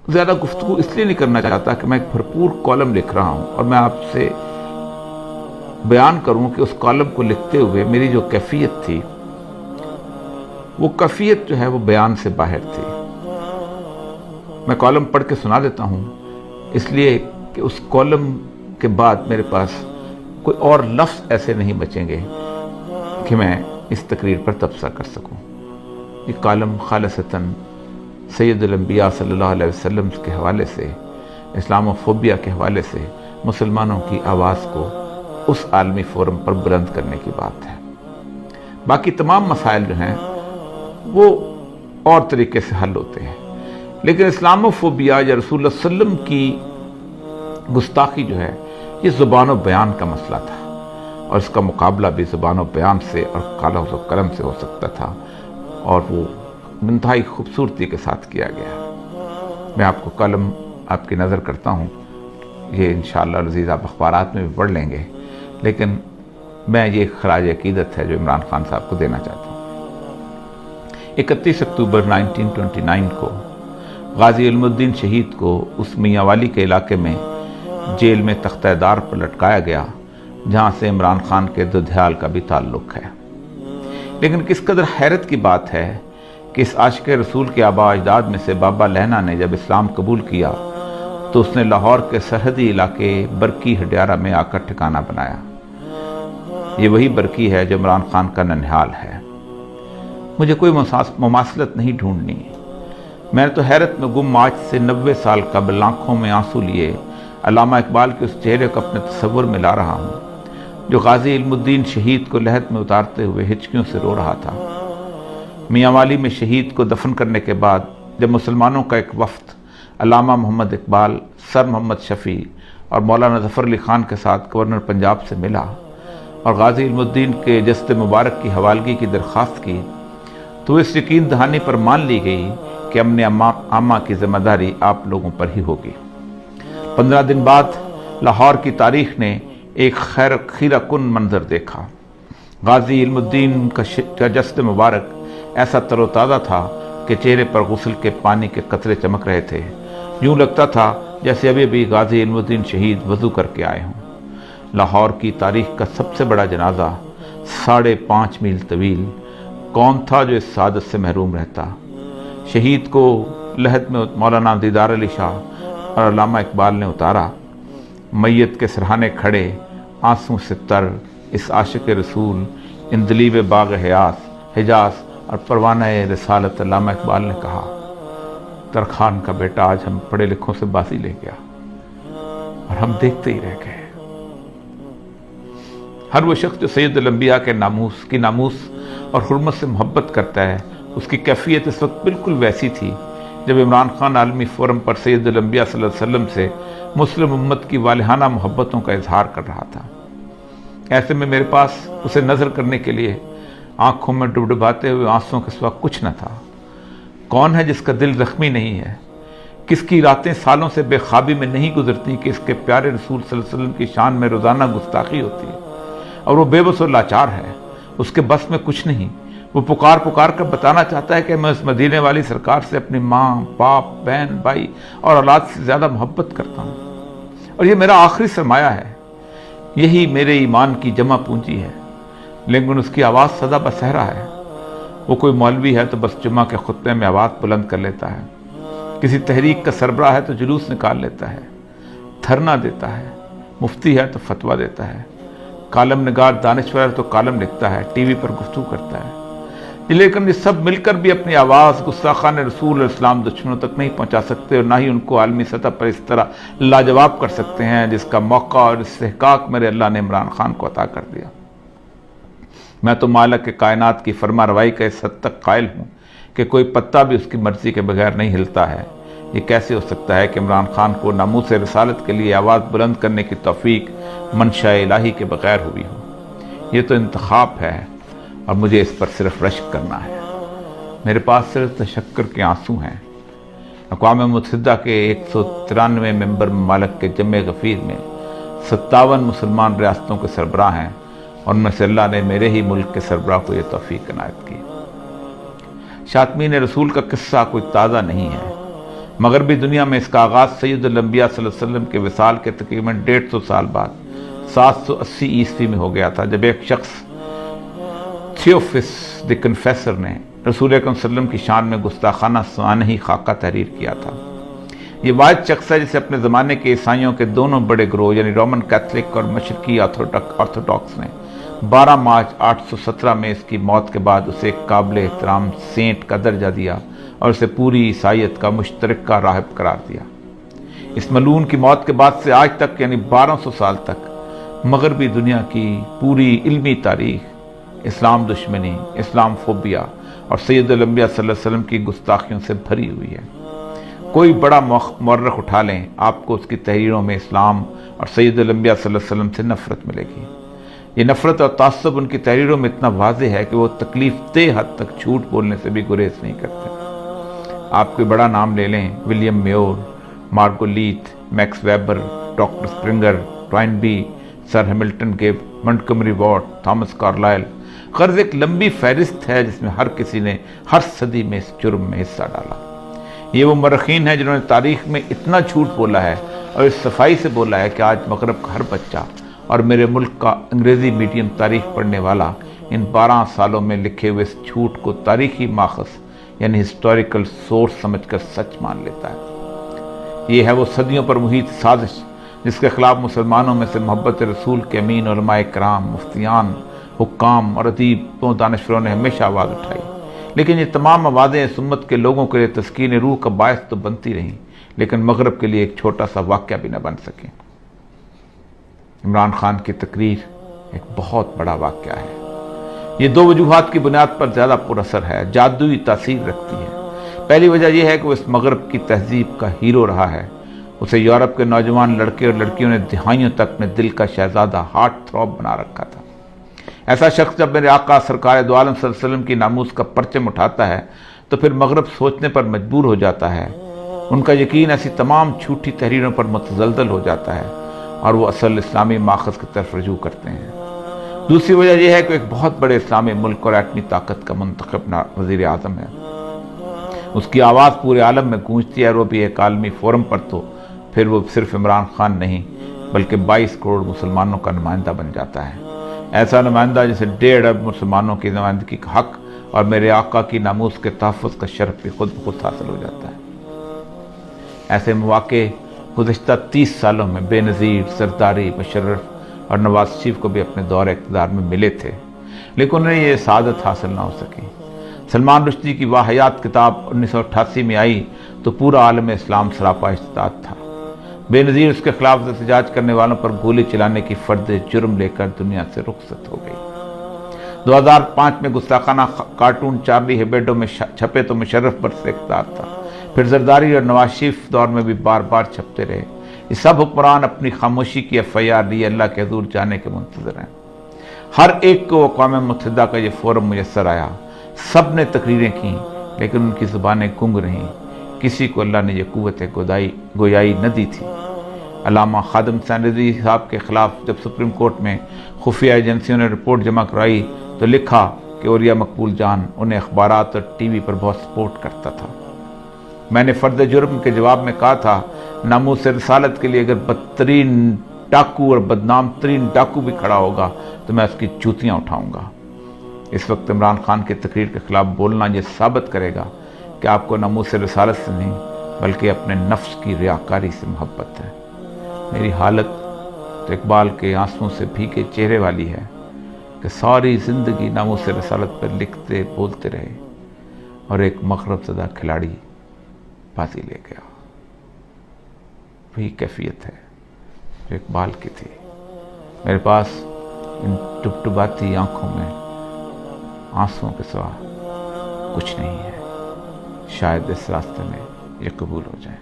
زیادہ گفتگو اس لیے نہیں کرنا چاہتا کہ میں ایک بھرپور کالم لکھ رہا ہوں اور میں آپ سے بیان کروں کہ اس کالم کو لکھتے ہوئے میری جو کیفیت تھی وہ کیفیت جو ہے وہ بیان سے باہر تھی۔ میں کالم پڑھ کے سنا دیتا ہوں اس لیے کہ اس کالم کے بعد میرے پاس کوئی اور لفظ ایسے نہیں بچیں گے کہ میں اس تقریر پر تبصرہ کر سکوں۔ یہ کالم خالصتاً سید الانبیاء صلی اللہ علیہ وسلم کے حوالے سے، اسلام و فوبیا کے حوالے سے مسلمانوں کی آواز کو اس عالمی فورم پر بلند کرنے کی بات ہے۔ باقی تمام مسائل جو ہیں وہ اور طریقے سے حل ہوتے ہیں، لیکن اسلام و فوبیا یا رسول اللہ صلی اللہ علیہ وسلم کی گستاخی جو ہے یہ زبان و بیان کا مسئلہ تھا، اور اس کا مقابلہ بھی زبان و بیان سے اور قلم و قلم سے ہو سکتا تھا، اور وہ انتہائی خوبصورتی کے ساتھ کیا گیا۔ میں آپ کو کالم آپ کی نظر کرتا ہوں، یہ انشاءاللہ العزیز آپ اخبارات میں بھی پڑھ لیں گے، لیکن میں یہ خراج عقیدت ہے جو عمران خان صاحب کو دینا چاہتا ہوں۔ 31 اکتوبر 1929 کو غازی علم الدین شہید کو اس میاں والی کے علاقے میں جیل میں تختہ دار پر لٹکایا گیا، جہاں سے عمران خان کے دودھیال کا بھی تعلق ہے۔ لیکن کس قدر حیرت کی بات ہے کہ اس عاشق رسول کے آباء اجداد میں سے بابا لہنا نے جب اسلام قبول کیا تو اس نے لاہور کے سرحدی علاقے برکی ہڈیارہ میں آ کر ٹھکانہ بنایا۔ یہ وہی برکی ہے جو عمران خان کا ننھیال ہے۔ مجھے کوئی مماثلت نہیں ڈھونڈنی، میں نے تو حیرت میں گم آج سے 90 سال قبل آنکھوں میں آنسو لیے علامہ اقبال کے اس چہرے کو اپنے تصور میں لا رہا ہوں جو غازی علم الدین شہید کو لحد میں اتارتے ہوئے ہچکیوں سے رو رہا تھا۔ میاں والی میں شہید کو دفن کرنے کے بعد جب مسلمانوں کا ایک وفد علامہ محمد اقبال، سر محمد شفیع اور مولانا ظفر علی خان کے ساتھ گورنر پنجاب سے ملا اور غازی علم الدین کے جسد مبارک کی حوالگی کی درخواست کی تو اس یقین دہانی پر مان لی گئی کہ امن عامہ کی ذمہ داری آپ لوگوں پر ہی ہوگی۔ 15 دن بعد لاہور کی تاریخ نے ایک خیرہ کن منظر دیکھا۔ غازی علم الدین کا جسد مبارک ایسا تر و تازہ تھا کہ چہرے پر غسل کے پانی کے قطرے چمک رہے تھے، یوں لگتا تھا جیسے ابھی بھی غازی علم الدین شہید وضو کر کے آئے ہوں۔ لاہور کی تاریخ کا سب سے بڑا جنازہ 5.5 میل طویل کون تھا جو اس سعادت سے محروم رہتا؟ شہید کو لحد میں مولانا دیدار علی شاہ اور علامہ اقبال نے اتارا۔ میت کے سرہانے کھڑے آنسوں سے تر اس عاشق رسول اندلیب باغ حجاز اور پروانہ رسالت علامہ اقبال نے کہا، ترخان کا بیٹا آج ہم پڑھے لکھوں سے بازی لے گیا اور ہم دیکھتے ہی رہ گئے۔ ہر وہ شخص جو سید الانبیاء کے ناموس اور حرمت سے محبت کرتا ہے، اس کی کیفیت اس وقت بالکل ویسی تھی جب عمران خان عالمی فورم پر سید الانبیاء صلی اللہ علیہ وسلم سے مسلم امت کی والہانہ محبتوں کا اظہار کر رہا تھا۔ ایسے میں میرے پاس اسے نظر کرنے کے لیے آنکھوں میں ڈبڈباتے ہوئے آنسوؤں کے سوا کچھ نہ تھا۔ کون ہے جس کا دل زخمی نہیں ہے؟ کس کی راتیں سالوں سے بے خوابی میں نہیں گزرتی کہ اس کے پیارے رسول صلی اللہ علیہ وسلم کی شان میں روزانہ گستاخی ہوتی ہے اور وہ بے بس و لاچار ہے، اس کے بس میں کچھ نہیں۔ وہ پکار کر بتانا چاہتا ہے کہ میں اس مدینے والی سرکار سے اپنی ماں، باپ، بہن، بھائی اور اولاد سے زیادہ محبت کرتا ہوں، اور یہ میرا آخری سرمایہ ہے، یہی میرے ایمان کی جمع پونجی ہے۔ لیکن اس کی آواز سدا بصہرا ہے۔ وہ کوئی مولوی ہے تو بس جمعہ کے خطبے میں آواز بلند کر لیتا ہے، کسی تحریک کا سربراہ ہے تو جلوس نکال لیتا ہے، دھرنا دیتا ہے، مفتی ہے تو فتویٰ دیتا ہے، کالم نگار دانشور ہے تو کالم لکھتا ہے، ٹی وی پر گفتگو کرتا ہے۔ لیکن یہ سب مل کر بھی اپنی آواز گستاخان رسول اور اسلام دشمنوں تک نہیں پہنچا سکتے، اور نہ ہی ان کو عالمی سطح پر اس طرح لاجواب کر سکتے ہیں جس کا موقع اور استحقاق میرے اللہ نے عمران خان کو عطا کر دیا۔ میں تو مالک کائنات کی فرما روائی کا اس حد تک قائل ہوں کہ کوئی پتا بھی اس کی مرضی کے بغیر نہیں ہلتا ہے۔ یہ کیسے ہو سکتا ہے کہ عمران خان کو ناموس رسالت کے لیے آواز بلند کرنے کی توفیق منشاء الہی کے بغیر ہوئی ہو؟ یہ تو انتخاب ہے اور مجھے اس پر صرف رشک کرنا ہے۔ میرے پاس صرف تشکر کے آنسو ہیں۔ اقوام متحدہ کے 193 ممبر ممالک کے جمع غفیر میں 57 مسلمان ریاستوں کے سربراہ ہیں، اور ان میں سے اللہ نے میرے ہی ملک کے سربراہ کو یہ توفیق عنایت کی۔ شاطمین رسول کا قصہ کوئی تازہ نہیں ہے، مغربی دنیا میں اس کا آغاز سید الانبیاء صلی اللہ علیہ وسلم کے وصال کے تقریباً 150 سال بعد 780 عیسوی میں ہو گیا تھا، جب ایک شخص تھیوفس دی کنفیسر نے رسول اکرم صلی اللہ علیہ وسلم کی شان میں گستاخانہ سوانحی خاکہ تحریر کیا تھا۔ یہ واحد شخص ہے جسے اپنے زمانے کے عیسائیوں کے دونوں بڑے گروہ یعنی رومن کیتھولک اور مشرقی آرتھوڈاکس نے 12 مارچ 817 میں اس کی موت کے بعد اسے ایک قابل احترام سینٹ کا درجہ دیا اور اسے پوری عیسائیت کا مشترکہ راہب قرار دیا۔ اس ملعون کی موت کے بعد سے آج تک یعنی 1200 سال تک مغربی دنیا کی پوری علمی تاریخ اسلام دشمنی، اسلام فوبیا اور سید الانبیاء صلی اللہ علیہ وسلم کی گستاخیوں سے بھری ہوئی ہے۔ کوئی بڑا مورخ اٹھا لیں، آپ کو اس کی تحریروں میں اسلام اور سید الانبیاء صلی اللہ علیہ وسلم سے نفرت ملے گی۔ یہ نفرت اور تعصب ان کی تحریروں میں اتنا واضح ہے کہ وہ تکلیف دہ حد تک جھوٹ بولنے سے بھی گریز نہیں کرتے۔ آپ کوئی بڑا نام لے لیں، William Muir, Margoliouth, Max Weber, doctor Sprenger, Toynbee, sir Hamilton Gibb, Montgomery Watt, Thomas Carlyle, غرض ایک لمبی فہرست ہے جس میں ہر کسی نے ہر صدی میں اس جرم میں حصہ ڈالا۔ یہ وہ مورخین ہیں جنہوں نے تاریخ میں اتنا جھوٹ بولا ہے اور اس صفائی سے بولا ہے کہ آج مغرب کا ہر بچہ اور میرے ملک کا انگریزی میڈیم تاریخ پڑھنے والا ان 12 سالوں میں لکھے ہوئے اس جھوٹ کو تاریخی ماخذ یعنی ہسٹوریکل سورس سمجھ کر سچ مان لیتا ہے۔ یہ ہے وہ صدیوں پر محیط سازش جس کے خلاف مسلمانوں میں سے محبت رسول کے امین علماء کرام، مفتیان، حکام اور ادیبوں دانشوروں نے ہمیشہ آواز اٹھائی، لیکن یہ تمام آوازیں اس امت کے لوگوں کے لیے تسکین روح کا باعث تو بنتی رہیں لیکن مغرب کے لیے ایک چھوٹا سا واقعہ بھی نہ بن سکیں۔ عمران خان کی تقریر ایک بہت بڑا واقعہ ہے۔ یہ 2 وجوہات کی بنیاد پر زیادہ پر اثر ہے، جادوئی تاثیر رکھتی ہے۔ پہلی وجہ یہ ہے کہ وہ اس مغرب کی تہذیب کا ہیرو رہا ہے۔ اسے یورپ کے نوجوان لڑکے اور لڑکیوں نے دہائیوں تک اپنے دل کا شہزادہ، ہارٹ تھروب بنا رکھا تھا۔ ایسا شخص جب میرے آقا سرکار دو عالم صلی اللہ علیہ وسلم کی ناموس کا پرچم اٹھاتا ہے تو پھر مغرب سوچنے پر مجبور ہو جاتا ہے۔ ان کا یقین ایسی تمام جھوٹی تحریروں پر متزلزل ہو جاتا ہے اور وہ اصل اسلامی ماخذ کی طرف رجوع کرتے ہیں۔ دوسری وجہ یہ ہے کہ ایک بہت بڑے اسلامی ملک اور ایٹمی طاقت کا منتخب وزیر اعظم ہے۔ اس کی آواز پورے عالم میں گونجتی ہے اور وہ بھی ایک عالمی فورم پر، تو پھر وہ صرف عمران خان نہیں بلکہ 22 کروڑ مسلمانوں کا نمائندہ بن جاتا ہے۔ ایسا نمائندہ جسے 1.5 ارب مسلمانوں کی نمائندگی کا حق اور میرے آقا کی ناموس کے تحفظ کا شرف بھی خود بخود حاصل ہو جاتا ہے۔ ایسے مواقع گزشتہ 30 سالوں میں بے نظیر زرداری، مشرف اور نواز شریف کو بھی اپنے دور اقتدار میں ملے تھے، لیکن انہیں یہ سعادت حاصل نہ ہو سکی۔ سلمان رشدی کی واحیات کتاب 1988 میں آئی تو پورا عالم اسلام سراپا اشتعال تھا۔ بے نظیر اس کے خلاف احتجاج کرنے والوں پر گولی چلانے کی فرد جرم لے کر دنیا سے رخصت ہو گئی۔ 2005 میں گستاخانہ کارٹون چارلی ہیبیڈو میں چھپے تو مشرف برس اقتدار تھا، پھر زرداری اور نواز شریف دور میں بھی بار بار چھپتے رہے۔ یہ سب حکمران اپنی خاموشی کی FIR لیے اللہ کے حضور جانے کے منتظر ہیں۔ ہر ایک کو اقوام متحدہ کا یہ فورم میسر آیا، سب نے تقریریں کیں لیکن ان کی زبانیں گنگ رہیں۔ کسی کو اللہ نے یہ قوت گویائی نہ دی تھی۔ علامہ خادم حسین رضوی صاحب کے خلاف جب سپریم کورٹ میں خفیہ ایجنسیوں نے رپورٹ جمع کرائی تو لکھا کہ اولیاء مقبول جان انہیں اخبارات اور ٹی وی پر بہت سپورٹ کرتا تھا۔ میں نے فرد جرم کے جواب میں کہا تھا، ناموس رسالت کے لیے اگر بدترین ڈاکو اور بدنام ترین ڈاکو بھی کھڑا ہوگا تو میں اس کی جوتیاں اٹھاؤں گا۔ اس وقت عمران خان کی تقریر کے خلاف بولنا یہ ثابت کرے گا کہ آپ کو ناموس رسالت سے نہیں بلکہ اپنے نفس کی ریاکاری سے محبت ہے۔ میری حالت تو اقبال کے آنسوؤں سے بھیگے چہرے والی ہے کہ ساری زندگی ناموس رسالت پر لکھتے بولتے رہے اور ایک مغرب زدہ کھلاڑی بازی لے گیا۔ وہی کیفیت ہے جو اقبال کی تھی۔ میرے پاس ان ٹپٹپاتی آنکھوں میں آنسوؤں کے سوا کچھ نہیں ہے۔ شاید اس راستے میں یہ قبول ہو جائے۔